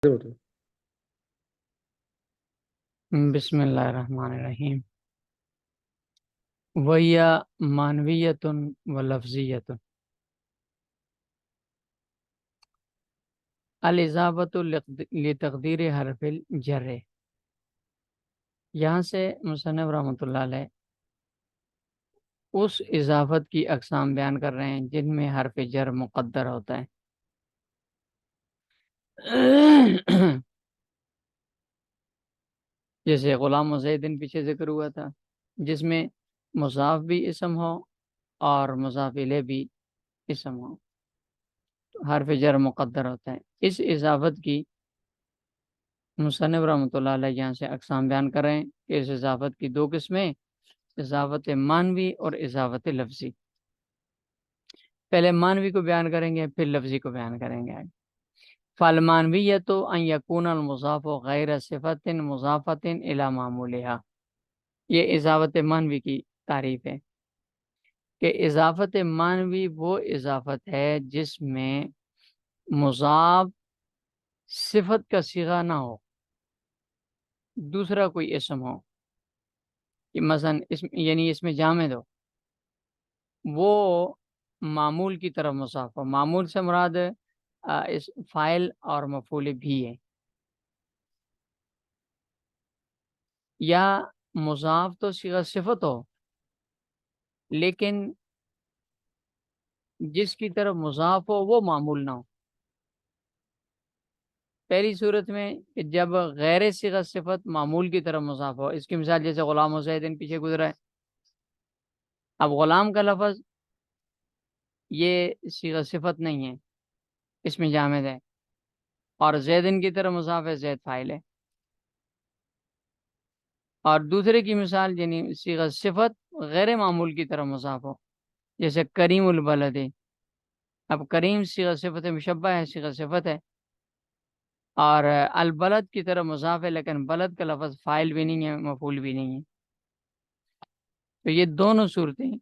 بسم اللہ الرحمن الرحیم. وَهِيَ معنویۃ و لفظیۃ. الاضافۃ لتقدیر حرف الجر. یہاں سے مصنف رحمۃ اللہ علیہ اس اضافت کی اقسام بیان کر رہے ہیں جن میں حرف جر مقدر ہوتا ہے. جیسے غلام و زیدن پیچھے ذکر ہوا تھا، جس میں مضاف بھی اسم ہو اور مضاف الیہ بھی اسم ہو، حرف جر مقدر ہوتا ہے. اس اضافت کی مصنف رحمۃ اللہ علیہ یہاں سے اقسام بیان کر رہے ہیں کہ اس اضافت کی دو قسمیں، اضافت معنوی اور اضافت لفظی. پہلے معنوی کو بیان کریں گے، پھر لفظی کو بیان کریں گے. فالمعنویۃ ان یکون المضاف غیر صفت مضافۃ الی معمولها. یہ اضافت معنوی کی تعریف ہے کہ اضافت معنوی وہ اضافت ہے جس میں مضاف صفت کا صیغہ نہ ہو، دوسرا کوئی اسم ہو، کہ مثلا یعنی اس میں جامد ہو، وہ معمول کی طرف مضاف ہو. معمول سے مراد اس فاعل اور مفعول بھی ہے. یا مضاف تو صیغہ صفت ہو لیکن جس کی طرف مضاف ہو وہ معمول نہ ہو. پہلی صورت میں کہ جب غیر صیغہ صفت معمول کی طرف مضاف ہو، اس کی مثال جیسے غلام و زیدن پیچھے گزرا ہے. اب غلام کا لفظ یہ صیغہ صفت نہیں ہے، اس میں جامد ہے، اور زیدن کی طرف مضاف ہے، زید فاعل ہے. اور دوسرے کی مثال یعنی صیغہ صفت غیر معمول کی طرف مضاف ہو، جیسے کریم البلد. اب کریم صیغہ صفت مشبہ ہے، صیغہ صفت ہے، اور البلد کی طرف مضاف ہے، لیکن بلد کا لفظ فاعل بھی نہیں ہے، مفعول بھی نہیں ہے. تو یہ دونوں صورتیں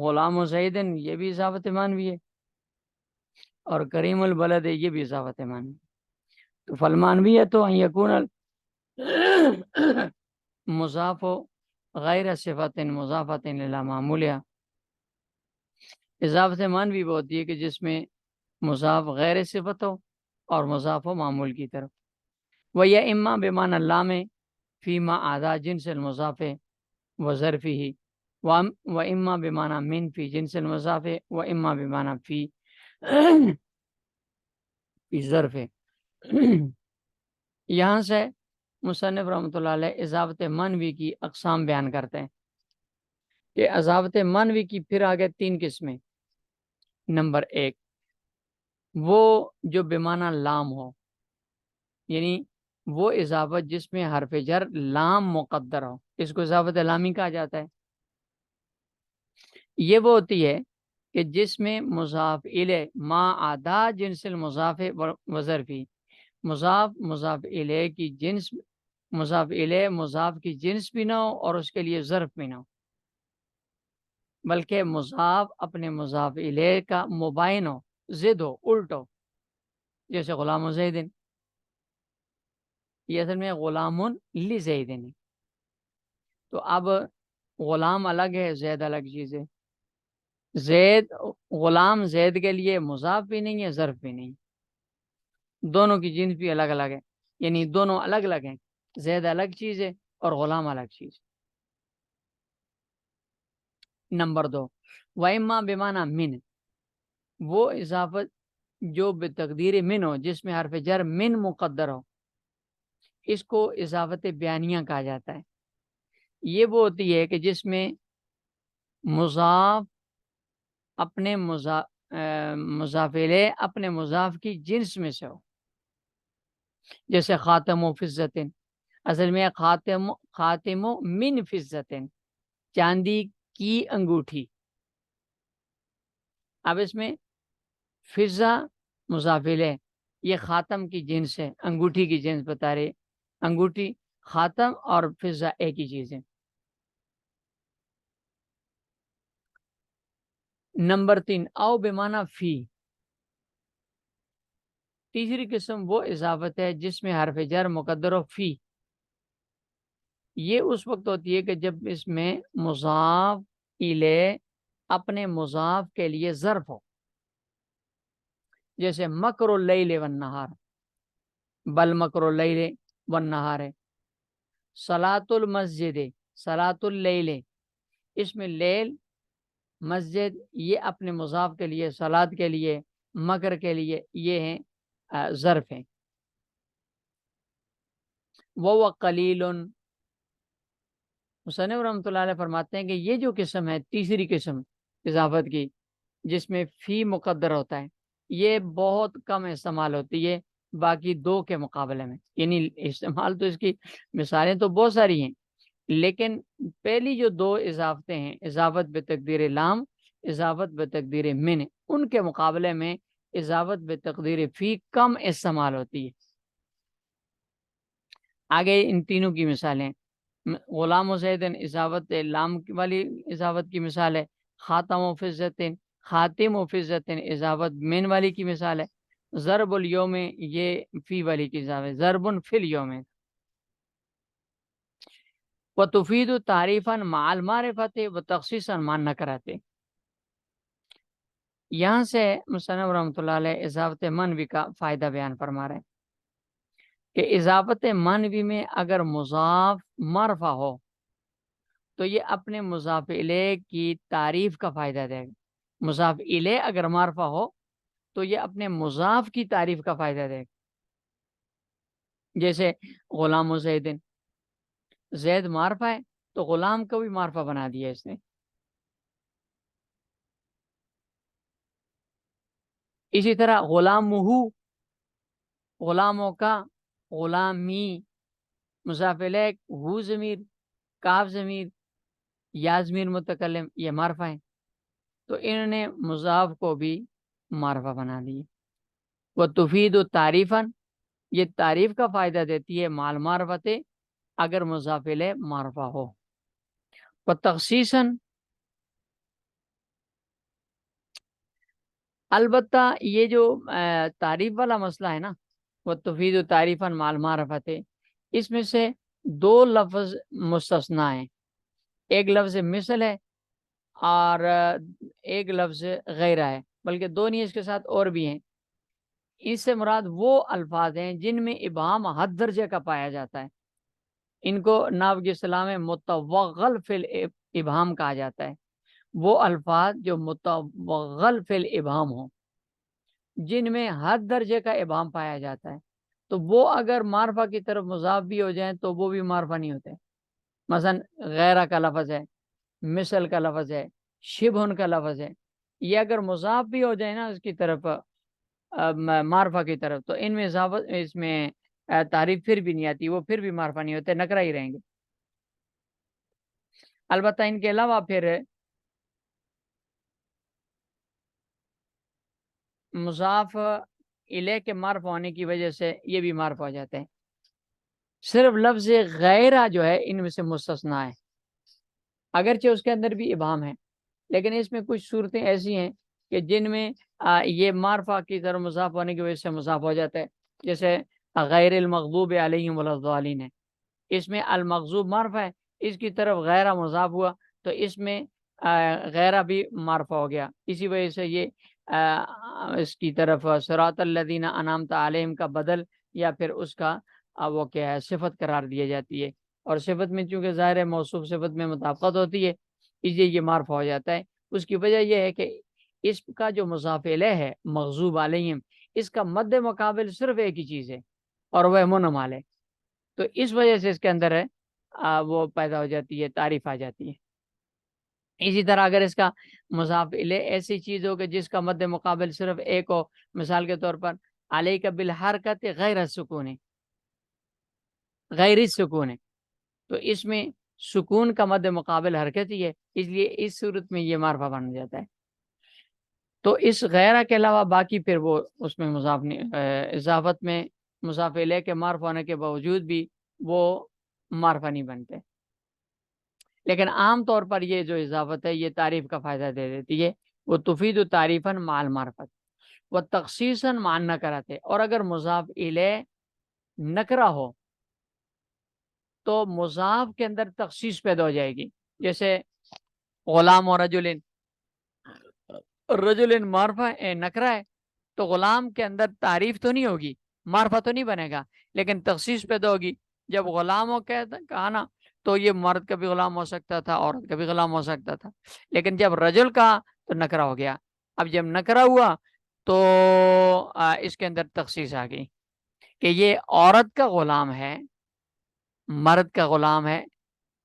غلام و زیدن یہ بھی اضافت معنوی ہے، اور کریم البلد یہ بھی اضافت معنوی. تو فالمعنوی ہے تو یکون مضاف غیر صفت مضافت الی معمولها. اضافت معنوی وہ ہوتی ہے کہ جس میں مضاف غیر صفت ہو اور مضاف ہو معمول کی طرف. وہ یا اما بمعنی اللام فیما اعلیٰ جنس المضاف و ظرفی و اما بمعنی من فی جنس المضاف و اما بمعنی فی ظرف. یہاں سے مصنف رحمۃ اللہ علیہ اضافت معنوی کی اقسام بیان کرتے ہیں کہ اضافت معنوی کی پھر آگے تین قسمیں. نمبر ایک، وہ جو بمعنی لام ہو، یعنی وہ اضافت جس میں حرف جر لام مقدر ہو، اس کو اضافت لامی کہا جاتا ہے. یہ وہ ہوتی ہے کہ جس میں مضاف الیہ ما عدا جنس المضاف و ظرفی، مضاف الیہ کی جنس، مضاف الیہ مضاف کی جنس بھی نہ ہو اور اس کے لیے ظرف بھی نہ ہو، بلکہ مضاف اپنے مضاف الیہ کا مباین ہو، ضد ہو، الٹ ہو. جیسے غلام و زیدن، یہ اصل میں غلام لزیدن. تو اب غلام الگ ہے، زید الگ چیز ہے. زید غلام زید کے لیے مضاف بھی نہیں ہے، ظرف بھی نہیں، دونوں کی جنس بھی الگ الگ ہے، یعنی دونوں الگ الگ ہیں. زید الگ چیز ہے اور غلام الگ چیز. نمبر دو، وَإِمَّا بِمَعنَى من، وہ اضافت جو بتقدیر من ہو، جس میں حرف جر من مقدر ہو، اس کو اضافت بیانیہ کہا جاتا ہے. یہ وہ ہوتی ہے کہ جس میں مضاف اپنے مضاف الیہ اپنے مضاف کی جنس میں سے ہو. جیسے خاتم و فضتن، اصل میں خاتم و من فضتن، چاندی کی انگوٹھی. اب اس میں فضہ مضاف الیہ، یہ خاتم کی جنس ہے، انگوٹھی کی جنس بتا رہے. انگوٹھی، خاتم اور فضہ ایک ہی چیز ہے. نمبر تین، او بمعنی فی، تیسری قسم وہ اضافت ہے جس میں حرف جر مقدر و فی. یہ اس وقت ہوتی ہے کہ جب اس میں مضاف الیہ اپنے مضاف کے لیے ظرف ہو، جیسے مکر اللیل والنہار، بل مکر اللیل والنہار ہے. صلاۃ المسجد، صلاۃ اللیل، اس میں لیل، مسجد، یہ اپنے مضاف کے لیے، صلاۃ کے لیے، مکر کے لیے، یہ ہیں ظرف ہیں. وہ قلیل، مصنف رحمۃ اللہ علیہ فرماتے ہیں کہ یہ جو قسم ہے، تیسری قسم اضافت کی، جس میں فی مقدر ہوتا ہے، یہ بہت کم استعمال ہوتی ہے باقی دو کے مقابلے میں. یعنی استعمال تو اس کی مثالیں تو بہت ساری ہیں، لیکن پہلی جو دو اضافتیں ہیں، اضافت بتقدیر لام، اضافت بتقدیر من، ان کے مقابلے میں اضافت بتقدیر فی کم استعمال ہوتی ہے. آگے ان تینوں کی مثالیں، غلام و زیدن اضافت لام والی اضافت کی مثال ہے. خاتم و فزتن، خاتم و فزتن اضافت من والی کی مثال ہے. ضرب الیوم، یہ فی والی کی اضافت ہے، ضرب فی الیوم. وتفید تعریفا مع المعرفت و تخصیصا مع النکرات. یہاں سے مصنف رحمۃ اللہ علیہ اضافت منوی کا فائدہ بیان فرما رہے ہیں کہ اضافت منوی میں اگر مضاف مرفع ہو تو یہ اپنے مضاف الیہ کی تعریف کا فائدہ دے گا. مضاف الیہ اگر مرفع ہو تو یہ اپنے مضاف کی تعریف کا فائدہ دے گا. جیسے غلام و زیدن، زید معرفہ ہے تو غلام کو بھی معرفہ بنا دیا اس نے. اسی طرح غلام ہو، غلاموں کا، غلامی، مضاف الیہ ہو ضمیر، کاف ضمیر، یا ضمیر متکلم، یہ معرفہ ہے تو انہوں نے مضاف کو بھی معرفہ بنا دیا. وہ تفید و تعریفاً، یہ تعریف کا فائدہ دیتی ہے مال معرفت اگر مضاف الیہ معرفہ ہو. وہ تخصیصاً، البتہ یہ جو تعریف والا مسئلہ ہے نا، وہ تفید و تعریفاً مال معرفت، اس میں سے دو لفظ مستثنا ہیں. ایک لفظ مثل ہے اور ایک لفظ غیرہ ہے، بلکہ دو نہیں، اس کے ساتھ اور بھی ہیں. اس سے مراد وہ الفاظ ہیں جن میں ابہام حد درجے کا پایا جاتا ہے. ان کو نحو کی اصطلاح میں متوغل فی الابہام کہا جاتا ہے. وہ الفاظ جو متوغل فی الابہام ہوں، جن میں حد درجے کا ابہام پایا جاتا ہے، تو وہ اگر معرفہ کی طرف مضاف بھی ہو جائیں تو وہ بھی معرفہ نہیں ہوتے. مثلا غیرہ کا لفظ ہے، مثل کا لفظ ہے، شبہن کا لفظ ہے، یہ اگر مضاف بھی ہو جائے نا اس کی طرف، معرفہ کی طرف، تو ان میں اضافت، اس میں تعریف پھر بھی نہیں آتی، وہ پھر بھی معرفہ نہیں ہوتے، نکرہ ہی رہیں گے. البتہ ان کے علاوہ پھر مضاف الیہ کے معرفہ ہونے کی وجہ سے یہ بھی معرفہ ہو جاتے ہیں. صرف لفظ غیرہ جو ہے ان میں سے مستثنا ہے، اگرچہ اس کے اندر بھی ابہام ہے، لیکن اس میں کچھ صورتیں ایسی ہیں کہ جن میں یہ معرفہ کی طرف مضاف ہونے کی وجہ سے مضاف ہو جاتا ہے. جیسے غیر المغضوب علیہم ولا الضالین ہے، اس میں المغضوب معرفہ ہے، اس کی طرف غیرہ مضاف ہوا تو اس میں غیرہ بھی معرفہ ہو گیا. اسی وجہ سے یہ اس کی طرف صراط الذین انعمت علیہم کا بدل یا پھر اس کا وہ کیا ہے، صفت قرار دی جاتی ہے. اور صفت میں چونکہ ظاہر ہے موصوف صفت میں مطابقت ہوتی ہے، اس لیے یہ معرفہ ہو جاتا ہے. اس کی وجہ یہ ہے کہ اس کا جو مضاف الیہ ہے مغضوب علیہم، اس کا مد مقابل صرف ایک ہی چیز ہے اور وہ منعمال ہے، تو اس وجہ سے اس کے اندر ہے وہ پیدا ہو جاتی ہے، تعریف آ جاتی ہے. اسی طرح اگر اس کا مضاف الیہ ایسی چیز ہو کہ جس کا مد مقابل صرف ایک ہو، مثال کے طور پر علیک بالحرکت غیر السکون، غیر السکون، تو اس میں سکون کا مد مقابل حرکت ہی ہے، اس لیے اس صورت میں یہ معرفہ بن جاتا ہے. تو اس غیرہ کے علاوہ باقی پھر وہ اس میں مضاف اضافت میں مضاف الیہ کے معرفہ ہونے کے باوجود بھی وہ معرفہ نہیں بنتے. لیکن عام طور پر یہ جو اضافت ہے یہ تعریف کا فائدہ دے دیتی ہے. وہ تفید و تعریفاً مع المعرفت. وہ تخصیصاً مع النکرۃ، اور اگر مضاف الیہ نکرہ ہو تو مضاف کے اندر تخصیص پیدا ہو جائے گی. جیسے غلام و رجل، رجل معرفہ نکرہ ہے تو غلام کے اندر تعریف تو نہیں ہوگی، معرفہ تو نہیں بنے گا، لیکن تخصیص پیدا ہوگی. جب غلام ہو کہا نا تو یہ مرد کا بھی غلام ہو سکتا تھا، عورت کا بھی غلام ہو سکتا تھا، لیکن جب رجل کہا تو نکرہ ہو گیا. اب جب نکرہ ہوا تو اس کے اندر تخصیص آ گئی کہ یہ عورت کا غلام ہے، مرد کا غلام ہے،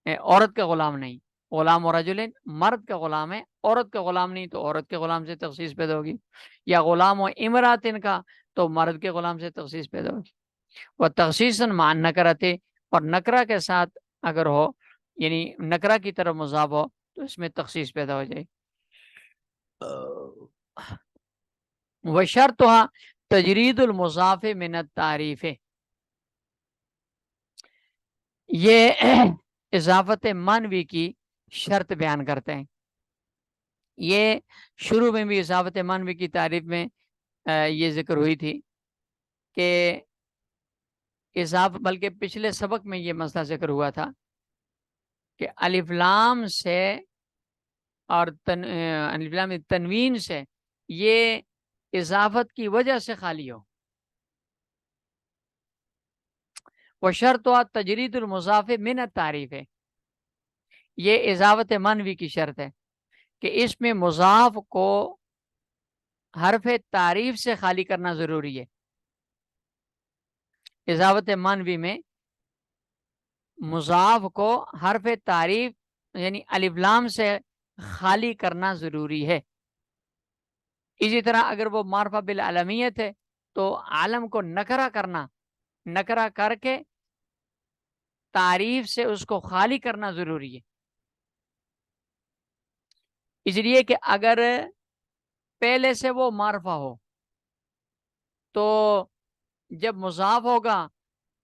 عورت کا غلام نہیں. غلام و رجلین مرد کا غلام ہے، عورت کا غلام نہیں، تو عورت کے غلام سے تخصیص پیدا ہوگی. یا غلام و امراتن کا تو مرد کے غلام سے تخصیص پیدا ہوگی. وہ تخصیصاً مع النکرۃ، اور نکرہ کے ساتھ اگر ہو، یعنی نکرہ کی طرف مضاف ہو تو اس میں تخصیص پیدا ہو جائے. وشرطها تجرید المضاف من التعریف، یہ اضافت معنوی کی شرط بیان کرتے ہیں. یہ شروع میں بھی اضافت معنوی کی تعریف میں یہ ذکر ہوئی تھی کہ بلکہ پچھلے سبق میں یہ مسئلہ ذکر ہوا تھا کہ الف لام سے اور الف لام تنوین سے یہ اضافت کی وجہ سے خالی ہو. وہ شرط و تجرید المضاف من التعریف ہے، یہ اضافت معنوی کی شرط ہے کہ اس میں مضاف کو حرف تعریف سے خالی کرنا ضروری ہے. اضافت معنوی میں مضاف کو حرف تعریف یعنی الف لام سے خالی کرنا ضروری ہے. اسی طرح اگر وہ معرفہ بالعلمیت ہے تو عالم کو نکرہ کرنا، نکرہ کر کے تعریف سے اس کو خالی کرنا ضروری ہے. اس لیے کہ اگر پہلے سے وہ معرفہ ہو تو جب مضاف ہوگا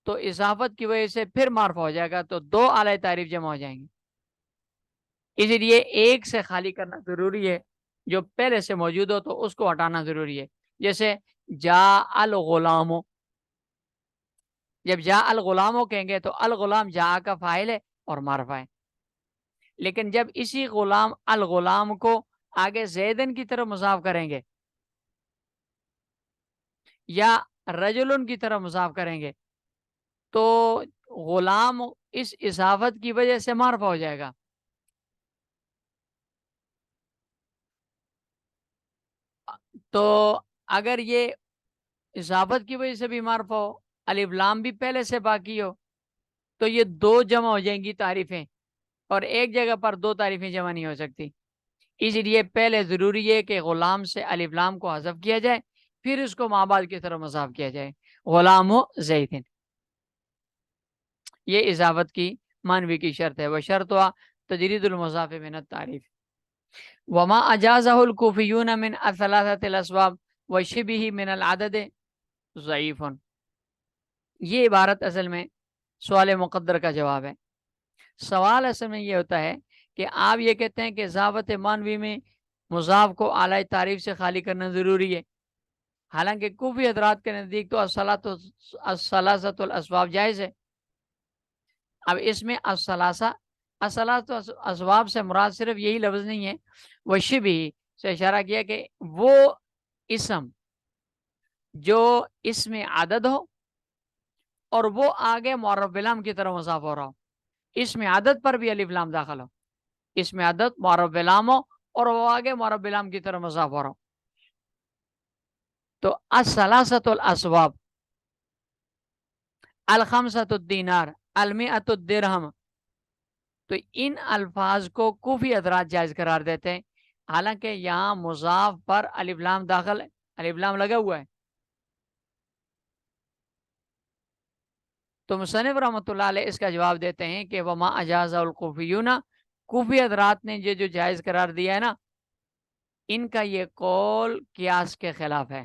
تو اضافت کی وجہ سے پھر معرفہ ہو جائے گا، تو دو اعلی تعریف جمع ہو جائیں گے. اس لیے ایک سے خالی کرنا ضروری ہے، جو پہلے سے موجود ہو تو اس کو ہٹانا ضروری ہے. جیسے جا الغلام، جب جا الغلام کہیں گے تو الغلام جا کا فاعل ہے اور معرفہ ہے، لیکن جب اسی غلام الغلام کو آگے زیدن کی طرف مضاف کریں گے یا رجلن کی طرف مضاف کریں گے تو غلام اس اضافت کی وجہ سے معرفہ ہو جائے گا. تو اگر یہ اضافت کی وجہ سے بھی معرفہ ہو، الف لام بھی پہلے سے باقی ہو، تو یہ دو جمع ہو جائیں گی تعریفیں، اور ایک جگہ پر دو تعریفیں جمع نہیں ہو سکتی. اس لیے پہلے ضروری ہے کہ غلام سے الف لام کو حذف کیا جائے، پھر اس کو ماں بعد کی طرف مضاف کیا جائے. غلام و زیدن، یہ اضافت کی معنوی کی شرط ہے. وہ شرط ہوا تجرید المضاف من التعریف. وما اجازہ الکوفیون من الثلاثۃ الاسباب وشبہ من العدد ضعیف. یہ عبارت اصل میں سوال مقدر کا جواب ہے. سوال اصل میں یہ ہوتا ہے کہ آپ یہ کہتے ہیں کہ اضافت معنوی میں مضاف کو اعلی تعریف سے خالی کرنا ضروری ہے، حالانکہ کوفی حضرات کے نزدیک تو الثلاثۃ الاسباب جائز ہے. اب اس میں الثلاثۃ اسباب سے مراد صرف یہی لفظ نہیں ہے، وہ شبہ سے اشارہ کیا کہ وہ اسم جو اسم عدد ہو اور وہ آگے معرف بلام کی طرح مضاف ہو رہا ہو. اسم عدد پر بھی الف لام داخل ہو، اسم عدد معرف بلام ہو اور وہ آگے معرف بلام کی طرح مضاف ہو رہا ہو. تو الثلاثۃ الاسباب، الخمسۃ الدینار، المئۃ الدرہم، تو ان الفاظ کو کوفی حضرات جائز قرار دیتے ہیں، حالانکہ یہاں مضاف پر الف لام داخل ہے، الف لام لگا ہوا ہے. تو مصنف رحمۃ اللہ علیہ اس کا جواب دیتے ہیں کہ وما اجازہ الکوفیون، کوفی حضرات نے جو جائز قرار دیا ہے نا، ان کا یہ قول قیاس کے خلاف ہے،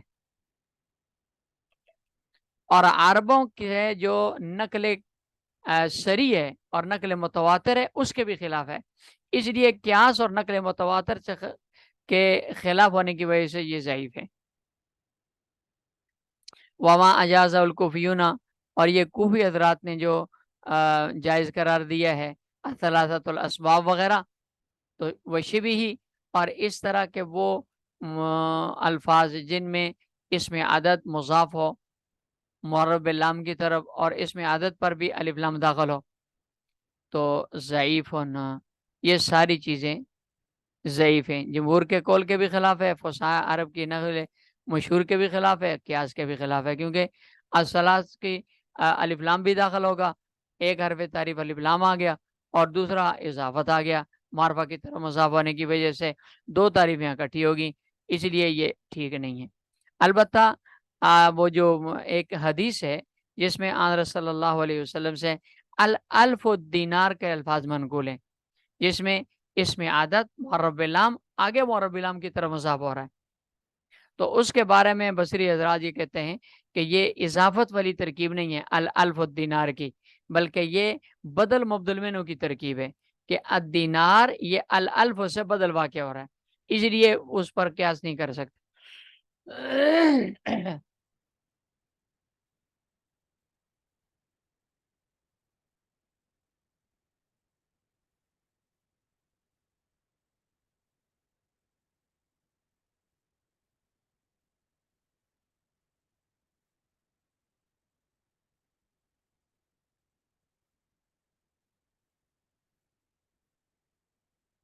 اور عربوں کے جو نقل سری ہے اور نقل متواتر ہے اس کے بھی خلاف ہے. اس لیے قیاس اور نقل متواتر کے خلاف ہونے کی وجہ سے یہ ضعیف ہے. وما اجاز الکوفیون، اور یہ کوفی حضرات نے جو جائز قرار دیا ہے ثلاثۃ الاسباب وغیرہ، تو وہ شبی ہی، اور اس طرح کے وہ الفاظ جن میں اس میں عدد مضاف ہو معرب لام کی طرف، اور اس میں عدد پر بھی الف لام داخل ہو، تو ضعیف ہونا، یہ ساری چیزیں ضعیف ہیں۔ جمہور کے قول کے بھی خلاف ہے، فصحاء عرب کی نقل مشہور کے بھی خلاف ہے، قیاس کے بھی خلاف ہے، کیونکہ الثلاث کی الف لام بھی داخل ہوگا، ایک حرف تعریف الف لام آ گیا، اور دوسرا اضافت آ گیا معرفہ کی طرف مضاف ہونے کی وجہ سے، دو تعریفیں اکٹھی ہوگی، اس لیے یہ ٹھیک نہیں ہے۔ البتہ وہ جو ایک حدیث ہے جس میں آن صلی اللہ علیہ وسلم سے الف دینار کے الفاظ منقول ہیں، جس میں اس میں عادت معرب لام آگے معرب لام کی طرف مضاف ہو رہا ہے، تو اس کے بارے میں بصری حضرات یہ کہتے ہیں کہ یہ اضافت والی ترکیب نہیں ہے الف الدینار کی، بلکہ یہ بدل مبدل منو کی ترکیب ہے، کہ الدینار یہ الف سے بدل واقع ہو رہا ہے، اس لیے اس پر قیاس نہیں کر سکتے۔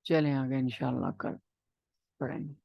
چلیں آگے انشاءاللہ کل پڑھیں گے۔